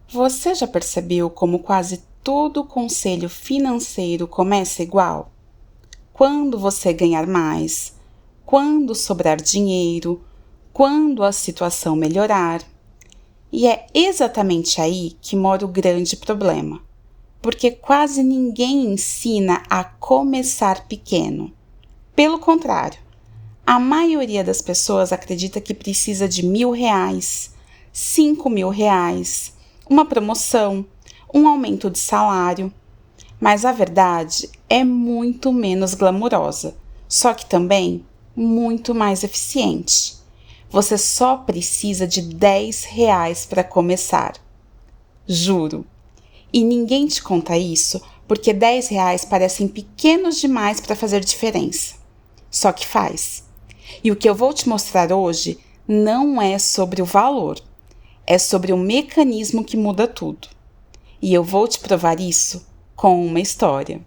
Você já percebeu como quase todo conselho financeiro começa igual? Quando você ganhar mais, quando sobrar dinheiro, quando a situação melhorar. E é exatamente aí que mora o grande problema, porque quase ninguém ensina a começar pequeno. Pelo contrário, a maioria das pessoas acredita que precisa de R$ 1.000, R$ 5.000, uma promoção, um aumento de salário. Mas a verdade é muito menos glamurosa, só que também muito mais eficiente. Você só precisa de R$ 10 para começar. Juro. E ninguém te conta isso porque R$ 10 parecem pequenos demais para fazer diferença. Só que faz. E o que eu vou te mostrar hoje não é sobre o valor, é sobre o mecanismo que muda tudo. E eu vou te provar isso com uma história.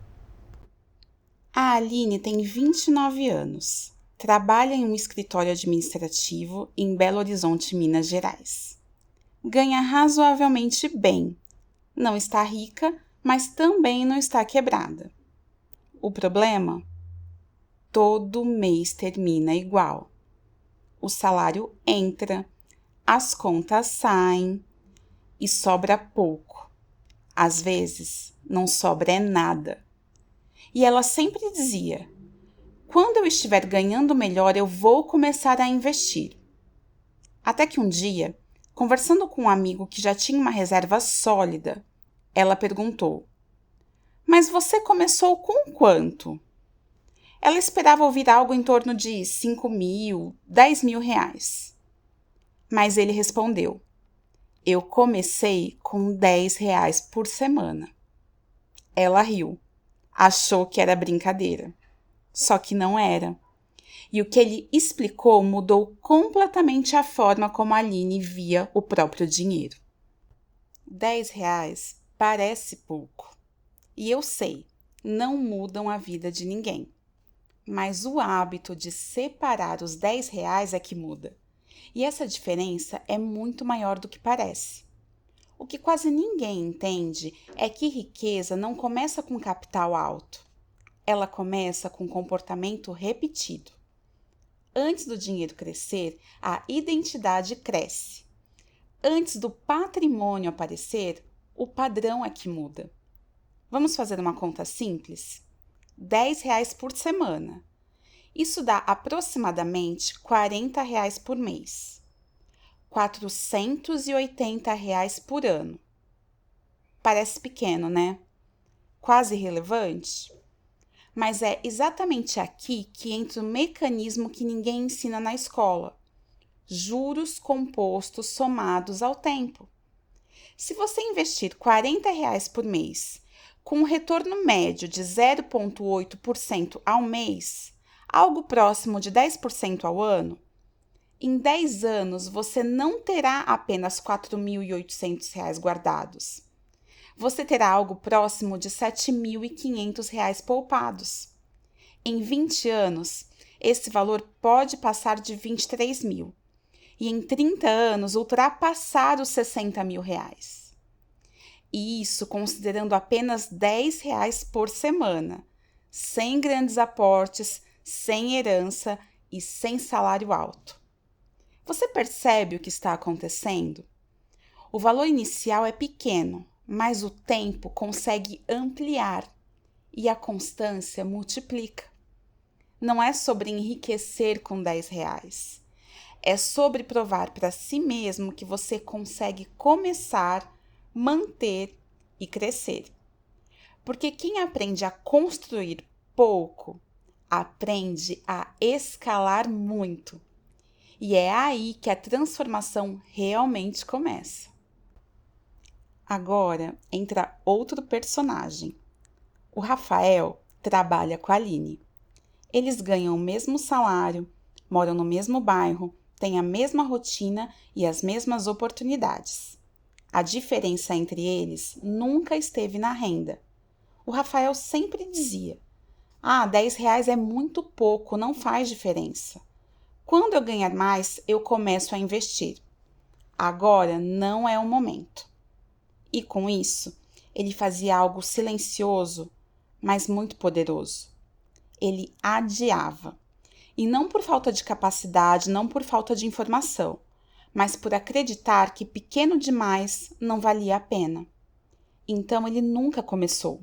A Aline tem 29 anos. Trabalha em um escritório administrativo em Belo Horizonte, Minas Gerais. Ganha razoavelmente bem. Não está rica, mas também não está quebrada. O problema? Todo mês termina igual. O salário entra, as contas saem e sobra pouco. Às vezes, não sobra nada. E ela sempre dizia: quando eu estiver ganhando melhor, eu vou começar a investir. Até que um dia, conversando com um amigo que já tinha uma reserva sólida, ela perguntou: mas você começou com quanto? Ela esperava ouvir algo em torno de 5.000, R$ 10.000. Mas ele respondeu: eu comecei com R$ 10 por semana. Ela riu, achou que era brincadeira. Só que não era. E o que ele explicou mudou completamente a forma como a Aline via o próprio dinheiro. R$ 10 parece pouco. E eu sei, não mudam a vida de ninguém. Mas o hábito de separar os R$ 10 é que muda. E essa diferença é muito maior do que parece. O que quase ninguém entende é que riqueza não começa com capital alto. Ela começa com comportamento repetido. Antes do dinheiro crescer, a identidade cresce. Antes do patrimônio aparecer, o padrão é que muda. Vamos fazer uma conta simples? R$ 10 por semana. Isso dá aproximadamente R$ 40 por mês. R$ 480 por ano. Parece pequeno, né? Quase irrelevante? Mas é exatamente aqui que entra o mecanismo que ninguém ensina na escola. Juros compostos somados ao tempo. Se você investir R$ 40 por mês, com um retorno médio de 0,8% ao mês, algo próximo de 10% ao ano, em 10 anos você não terá apenas R$ 4.800 guardados. Você terá algo próximo de R$ 7.500 poupados. Em 20 anos, esse valor pode passar de 23 mil e em 30 anos ultrapassar os R$ 60.000. E isso considerando apenas R$ 10 por semana, sem grandes aportes, sem herança e sem salário alto. Você percebe o que está acontecendo? O valor inicial é pequeno, mas o tempo consegue ampliar e a constância multiplica. Não é sobre enriquecer com R$ 10. É sobre provar para si mesmo que você consegue começar, manter e crescer. Porque quem aprende a construir pouco, aprende a escalar muito. E é aí que a transformação realmente começa. Agora entra outro personagem. O Rafael trabalha com a Aline. Eles ganham o mesmo salário, moram no mesmo bairro, têm a mesma rotina e as mesmas oportunidades. A diferença entre eles nunca esteve na renda. O Rafael sempre dizia: R$ 10 é muito pouco, não faz diferença. Quando eu ganhar mais, eu começo a investir. Agora não é o momento. E com isso, ele fazia algo silencioso, mas muito poderoso. Ele adiava. E não por falta de capacidade, não por falta de informação, mas por acreditar que pequeno demais não valia a pena. Então ele nunca começou,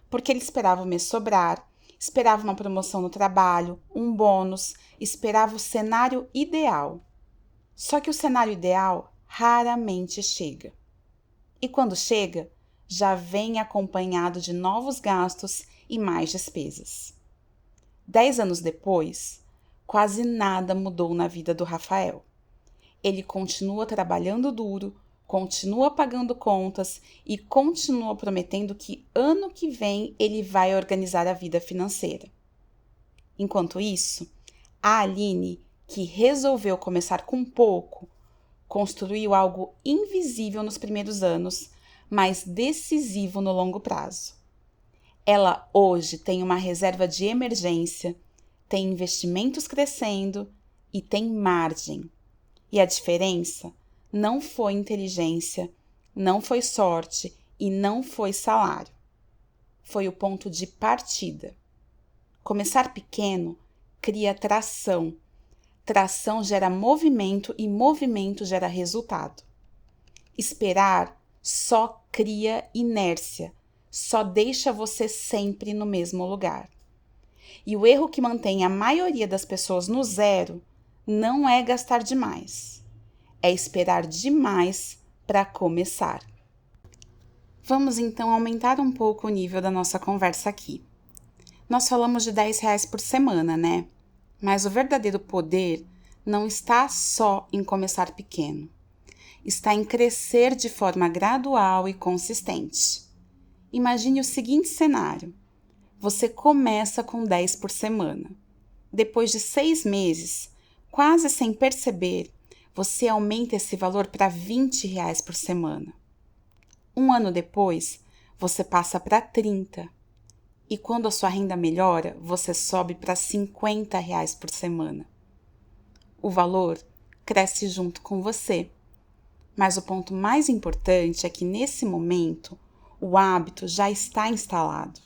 porque ele esperava o mês sobrar, esperava uma promoção no trabalho, um bônus, esperava o cenário ideal. Só que o cenário ideal raramente chega. E quando chega, já vem acompanhado de novos gastos e mais despesas. 10 anos depois, quase nada mudou na vida do Rafael. Ele continua trabalhando duro, continua pagando contas e continua prometendo que ano que vem ele vai organizar a vida financeira. Enquanto isso, a Aline, que resolveu começar com pouco, construiu algo invisível nos primeiros anos, mas decisivo no longo prazo. Ela hoje tem uma reserva de emergência, tem investimentos crescendo e tem margem. E a diferença não foi inteligência, não foi sorte e não foi salário. Foi o ponto de partida. Começar pequeno cria tração. Tração gera movimento e movimento gera resultado. Esperar só cria inércia, só deixa você sempre no mesmo lugar. E o erro que mantém a maioria das pessoas no zero não é gastar demais, é esperar demais para começar. Vamos então aumentar um pouco o nível da nossa conversa aqui. Nós falamos de R$10 por semana, né? Mas o verdadeiro poder não está só em começar pequeno. Está em crescer de forma gradual e consistente. Imagine o seguinte cenário. Você começa com 10 por semana. Depois de 6 meses, quase sem perceber, você aumenta esse valor para R$20 por semana. Um ano depois, você passa para 30. E quando a sua renda melhora, você sobe para R$50 por semana. O valor cresce junto com você. Mas o ponto mais importante é que nesse momento, o hábito já está instalado.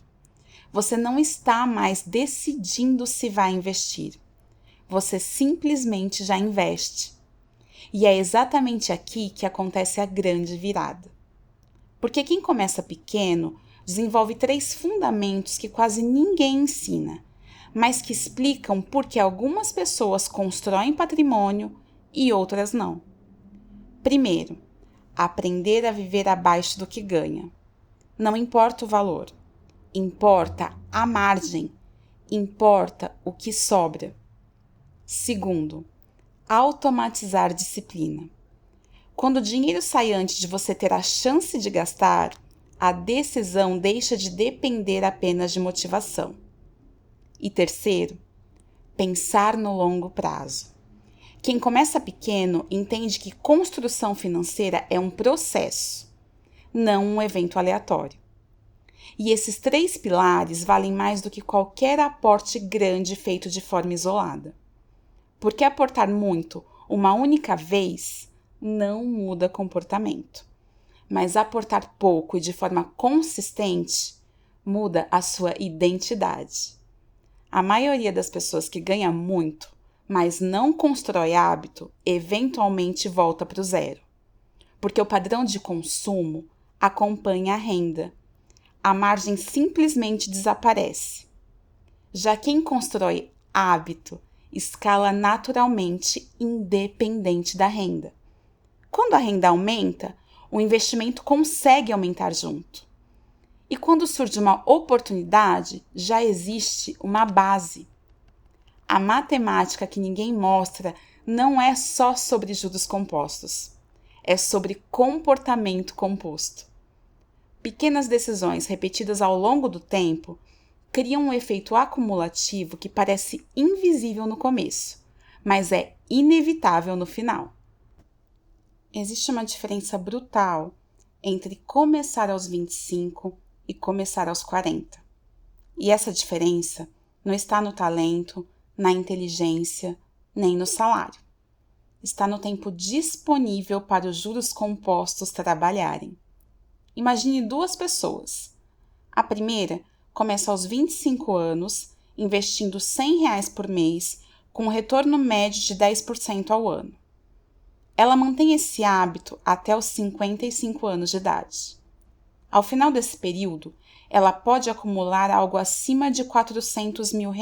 Você não está mais decidindo se vai investir. Você simplesmente já investe. E é exatamente aqui que acontece a grande virada. Porque quem começa pequeno desenvolve 3 fundamentos que quase ninguém ensina, mas que explicam por que algumas pessoas constroem patrimônio e outras não. Primeiro, aprender a viver abaixo do que ganha. Não importa o valor, importa a margem, importa o que sobra. Segundo, automatizar disciplina. Quando o dinheiro sai antes de você ter a chance de gastar, a decisão deixa de depender apenas de motivação. E terceiro, pensar no longo prazo. Quem começa pequeno entende que construção financeira é um processo, não um evento aleatório. E esses 3 pilares valem mais do que qualquer aporte grande feito de forma isolada. Porque aportar muito uma única vez não muda comportamento. Mas aportar pouco e de forma consistente muda a sua identidade. A maioria das pessoas que ganha muito, mas não constrói hábito, eventualmente volta para o zero. Porque o padrão de consumo acompanha a renda. A margem simplesmente desaparece. Já quem constrói hábito escala naturalmente independente da renda. Quando a renda aumenta, o investimento consegue aumentar junto. E quando surge uma oportunidade, já existe uma base. A matemática que ninguém mostra não é só sobre juros compostos, é sobre comportamento composto. Pequenas decisões repetidas ao longo do tempo criam um efeito acumulativo que parece invisível no começo, mas é inevitável no final. Existe uma diferença brutal entre começar aos 25 e começar aos 40. E essa diferença não está no talento, na inteligência, nem no salário. Está no tempo disponível para os juros compostos trabalharem. Imagine duas pessoas. A primeira começa aos 25 anos, investindo R$ 100 por mês, com um retorno médio de 10% ao ano. Ela mantém esse hábito até os 55 anos de idade. Ao final desse período, ela pode acumular algo acima de R$ 400 mil.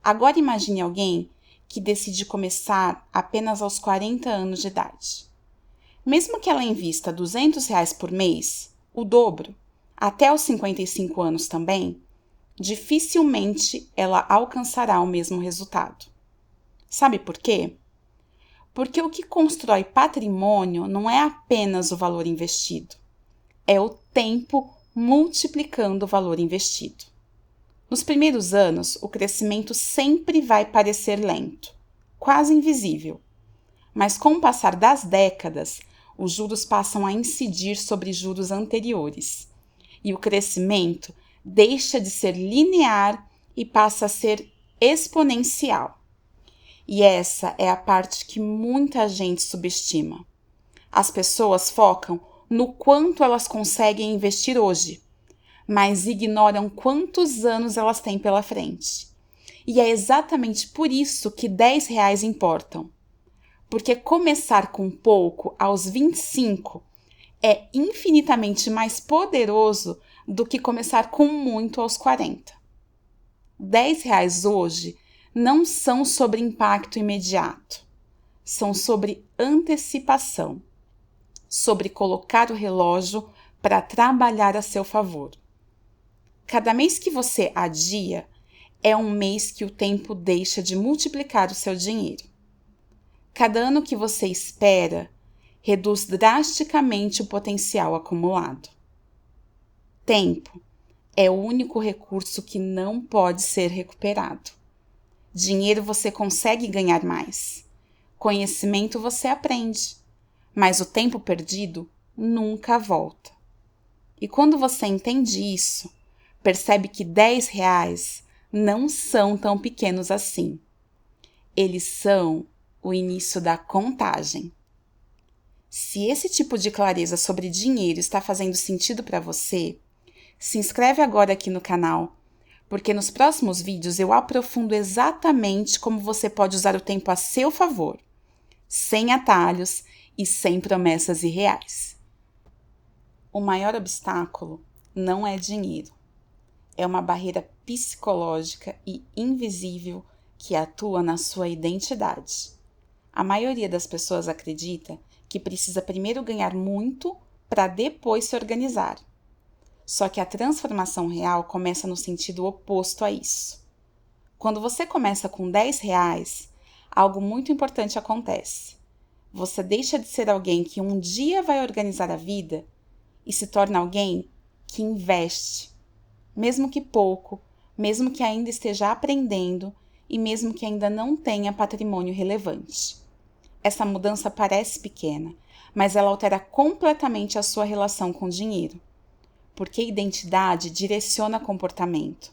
Agora imagine alguém que decide começar apenas aos 40 anos de idade. Mesmo que ela invista R$ 200 por mês, o dobro, até os 55 anos também, dificilmente ela alcançará o mesmo resultado. Sabe por quê? Porque o que constrói patrimônio não é apenas o valor investido, é o tempo multiplicando o valor investido. Nos primeiros anos, o crescimento sempre vai parecer lento, quase invisível. Mas com o passar das décadas, os juros passam a incidir sobre juros anteriores. E o crescimento deixa de ser linear e passa a ser exponencial. E essa é a parte que muita gente subestima. As pessoas focam no quanto elas conseguem investir hoje, mas ignoram quantos anos elas têm pela frente. E é exatamente por isso que R$ 10 importam. Porque começar com pouco aos 25 é infinitamente mais poderoso do que começar com muito aos 40. R$ 10 hoje não são sobre impacto imediato, são sobre antecipação, sobre colocar o relógio para trabalhar a seu favor. Cada mês que você adia é um mês que o tempo deixa de multiplicar o seu dinheiro. Cada ano que você espera reduz drasticamente o potencial acumulado. Tempo é o único recurso que não pode ser recuperado. Dinheiro você consegue ganhar mais. Conhecimento você aprende. Mas o tempo perdido nunca volta. E quando você entende isso, percebe que R$ 10 não são tão pequenos assim. Eles são o início da contagem. Se esse tipo de clareza sobre dinheiro está fazendo sentido para você, se inscreve agora aqui no canal, porque nos próximos vídeos eu aprofundo exatamente como você pode usar o tempo a seu favor, sem atalhos e sem promessas irreais. O maior obstáculo não é dinheiro. É uma barreira psicológica e invisível que atua na sua identidade. A maioria das pessoas acredita que precisa primeiro ganhar muito para depois se organizar. Só que a transformação real começa no sentido oposto a isso. Quando você começa com R$ 10, algo muito importante acontece. Você deixa de ser alguém que um dia vai organizar a vida e se torna alguém que investe, mesmo que pouco, mesmo que ainda esteja aprendendo e mesmo que ainda não tenha patrimônio relevante. Essa mudança parece pequena, mas ela altera completamente a sua relação com o dinheiro. Porque identidade direciona comportamento,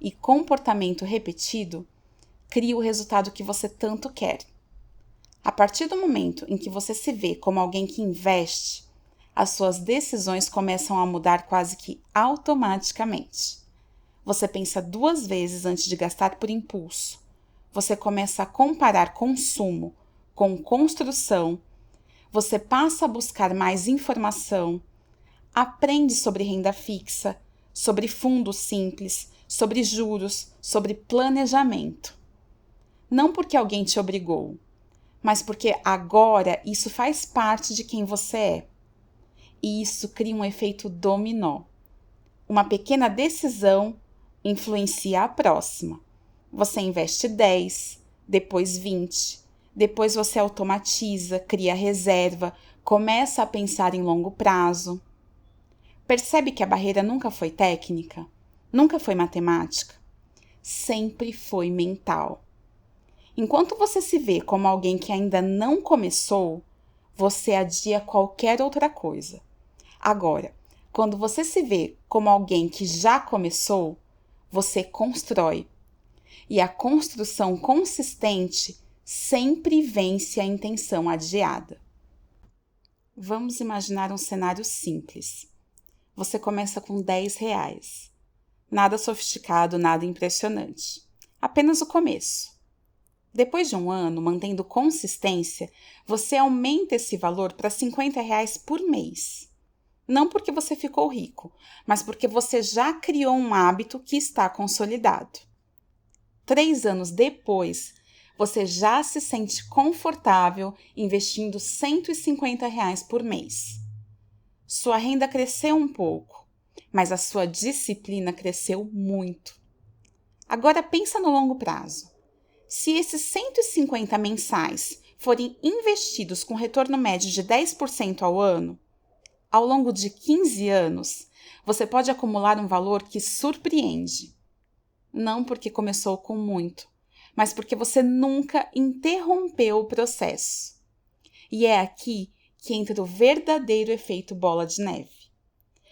e comportamento repetido cria o resultado que você tanto quer. A partir do momento em que você se vê como alguém que investe, as suas decisões começam a mudar quase que automaticamente. Você pensa 2 vezes antes de gastar por impulso. Você começa a comparar consumo com construção. Você passa a buscar mais informação. Aprende sobre renda fixa, sobre fundos simples, sobre juros, sobre planejamento. Não porque alguém te obrigou, mas porque agora isso faz parte de quem você é. E isso cria um efeito dominó. Uma pequena decisão influencia a próxima. Você investe 10, depois 20, depois você automatiza, cria reserva, começa a pensar em longo prazo. Percebe que a barreira nunca foi técnica? Nunca foi matemática? Sempre foi mental. Enquanto você se vê como alguém que ainda não começou, você adia qualquer outra coisa. Agora, quando você se vê como alguém que já começou, você constrói. E a construção consistente sempre vence a intenção adiada. Vamos imaginar um cenário simples. Você começa com R$ 10. Nada sofisticado, nada impressionante. Apenas o começo. Depois de um ano, mantendo consistência, você aumenta esse valor para R$ 50 por mês. Não porque você ficou rico, mas porque você já criou um hábito que está consolidado. 3 anos depois, você já se sente confortável investindo R$ 150 por mês. Sua renda cresceu um pouco, mas a sua disciplina cresceu muito. Agora pensa no longo prazo. Se esses 150 mensais forem investidos com retorno médio de 10% ao ano, ao longo de 15 anos, você pode acumular um valor que surpreende. Não porque começou com muito, mas porque você nunca interrompeu o processo. E é aqui que entra o verdadeiro efeito bola de neve.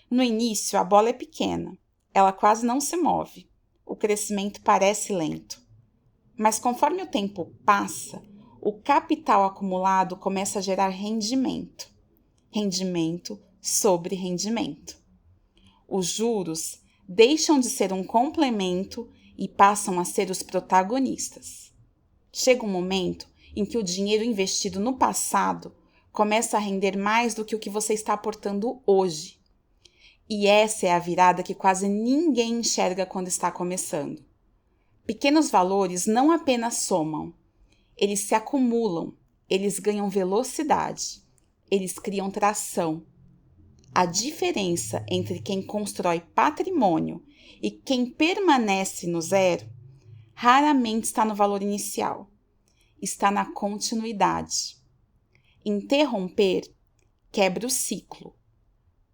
No início, a bola é pequena, ela quase não se move, o crescimento parece lento. Mas conforme o tempo passa, o capital acumulado começa a gerar rendimento. Rendimento sobre rendimento. Os juros deixam de ser um complemento e passam a ser os protagonistas. Chega um momento em que o dinheiro investido no passado começa a render mais do que o que você está aportando hoje. E essa é a virada que quase ninguém enxerga quando está começando. Pequenos valores não apenas somam, eles se acumulam, eles ganham velocidade, eles criam tração. A diferença entre quem constrói patrimônio e quem permanece no zero raramente está no valor inicial, está na continuidade. Interromper quebra o ciclo.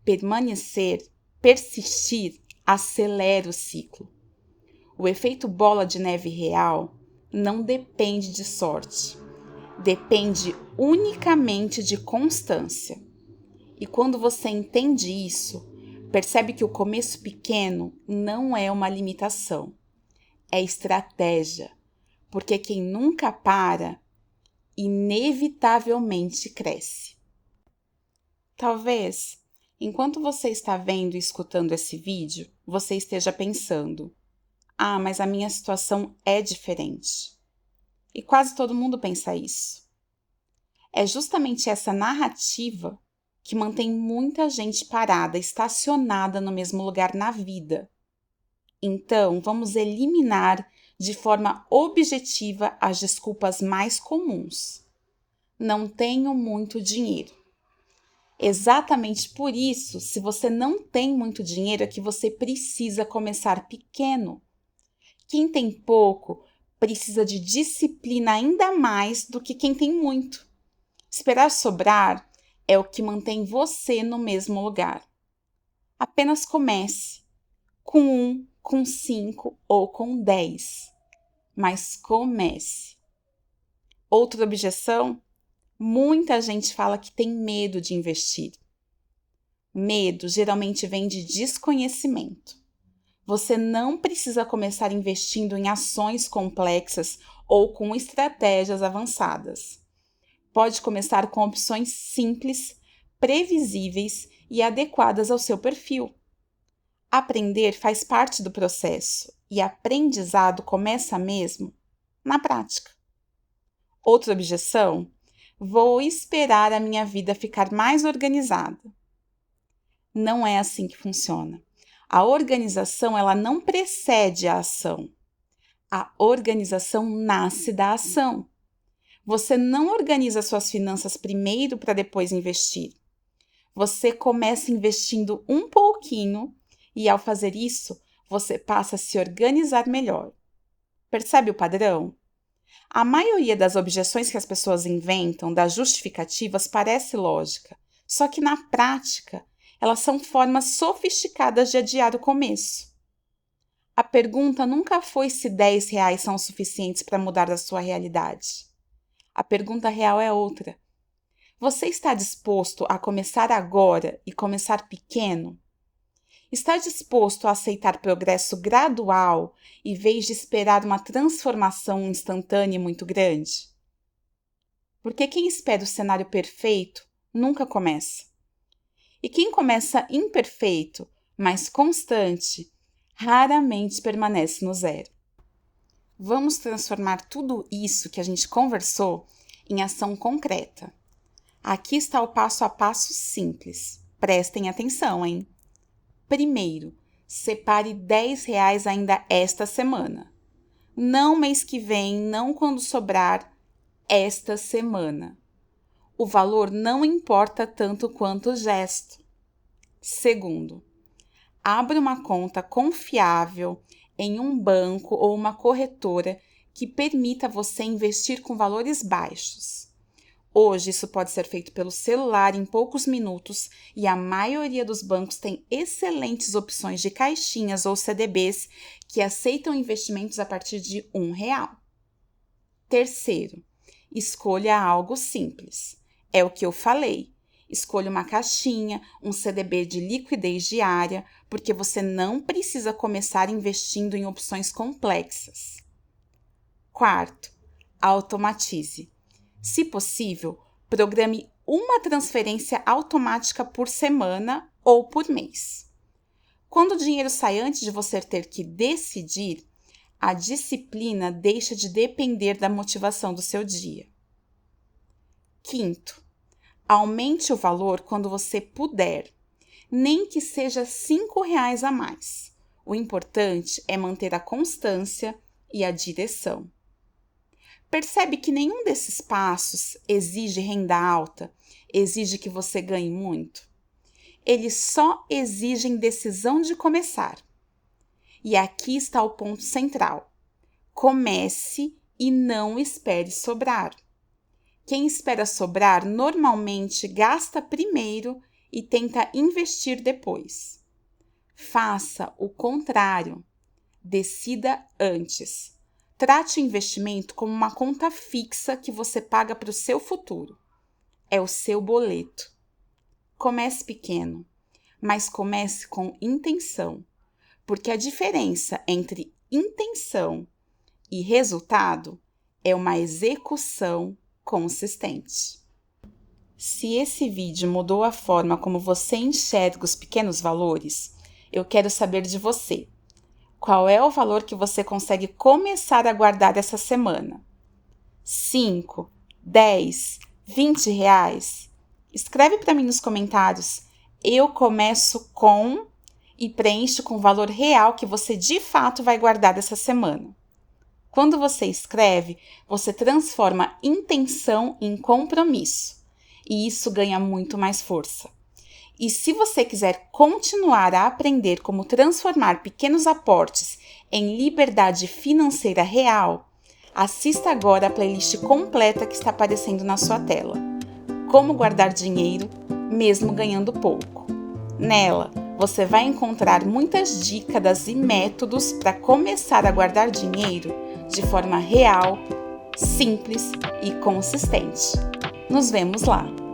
Permanecer, persistir, acelera o ciclo. O efeito bola de neve real não depende de sorte, depende unicamente de constância. E quando você entende isso, percebe que o começo pequeno não é uma limitação, é estratégia, porque quem nunca para, inevitavelmente cresce. Talvez, enquanto você está vendo e escutando esse vídeo, você esteja pensando: ah, mas a minha situação é diferente. E quase todo mundo pensa isso. É justamente essa narrativa que mantém muita gente parada, estacionada no mesmo lugar na vida. Então, vamos eliminar de forma objetiva as desculpas mais comuns. Não tenho muito dinheiro. Exatamente por isso, se você não tem muito dinheiro, é que você precisa começar pequeno. Quem tem pouco precisa de disciplina ainda mais do que quem tem muito. Esperar sobrar é o que mantém você no mesmo lugar. Apenas comece, com 1, com 5 ou com 10. Mas comece. Outra objeção? Muita gente fala que tem medo de investir. Medo geralmente vem de desconhecimento. Você não precisa começar investindo em ações complexas ou com estratégias avançadas. Pode começar com opções simples, previsíveis e adequadas ao seu perfil. Aprender faz parte do processo e aprendizado começa mesmo na prática. Outra objeção? Vou esperar a minha vida ficar mais organizada. Não é assim que funciona. A organização ela não precede a ação. A organização nasce da ação. Você não organiza suas finanças primeiro para depois investir. Você começa investindo um pouquinho e, ao fazer isso, você passa a se organizar melhor. Percebe o padrão? A maioria das objeções que as pessoas inventam, das justificativas, parece lógica, só que na prática, elas são formas sofisticadas de adiar o começo. A pergunta nunca foi se R$ 10 são suficientes para mudar a sua realidade. A pergunta real é outra. Você está disposto a começar agora e começar pequeno? Está disposto a aceitar progresso gradual em vez de esperar uma transformação instantânea e muito grande? Porque quem espera o cenário perfeito nunca começa. E quem começa imperfeito, mas constante, raramente permanece no zero. Vamos transformar tudo isso que a gente conversou em ação concreta. Aqui está o passo a passo simples. Prestem atenção, hein? Primeiro, separe R$10 ainda esta semana. Não mês que vem, não quando sobrar, esta semana. O valor não importa tanto quanto o gesto. Segundo, abra uma conta confiável em um banco ou uma corretora que permita você investir com valores baixos. Hoje, isso pode ser feito pelo celular em poucos minutos e a maioria dos bancos tem excelentes opções de caixinhas ou CDBs que aceitam investimentos a partir de R$1. Terceiro, escolha algo simples. É o que eu falei. Escolha uma caixinha, um CDB de liquidez diária, porque você não precisa começar investindo em opções complexas. Quarto, automatize. Se possível, programe uma transferência automática por semana ou por mês. Quando o dinheiro sai antes de você ter que decidir, a disciplina deixa de depender da motivação do seu dia. Quinto, aumente o valor quando você puder, nem que seja R$5 a mais. O importante é manter a constância e a direção. Percebe que nenhum desses passos exige renda alta, exige que você ganhe muito? Eles só exigem decisão de começar. E aqui está o ponto central. Comece e não espere sobrar. Quem espera sobrar normalmente gasta primeiro e tenta investir depois. Faça o contrário. Decida antes. Trate o investimento como uma conta fixa que você paga para o seu futuro. É o seu boleto. Comece pequeno, mas comece com intenção, porque a diferença entre intenção e resultado é uma execução consistente. Se esse vídeo mudou a forma como você enxerga os pequenos valores, eu quero saber de você. Qual é o valor que você consegue começar a guardar essa semana? 5, 10, R$20? Escreve para mim nos comentários. Eu começo com e preencho com o valor real que você de fato vai guardar essa semana. Quando você escreve, você transforma intenção em compromisso. E isso ganha muito mais força. E se você quiser continuar a aprender como transformar pequenos aportes em liberdade financeira real, assista agora a playlist completa que está aparecendo na sua tela. Como guardar dinheiro, mesmo ganhando pouco. Nela, você vai encontrar muitas dicas e métodos para começar a guardar dinheiro de forma real, simples e consistente. Nos vemos lá!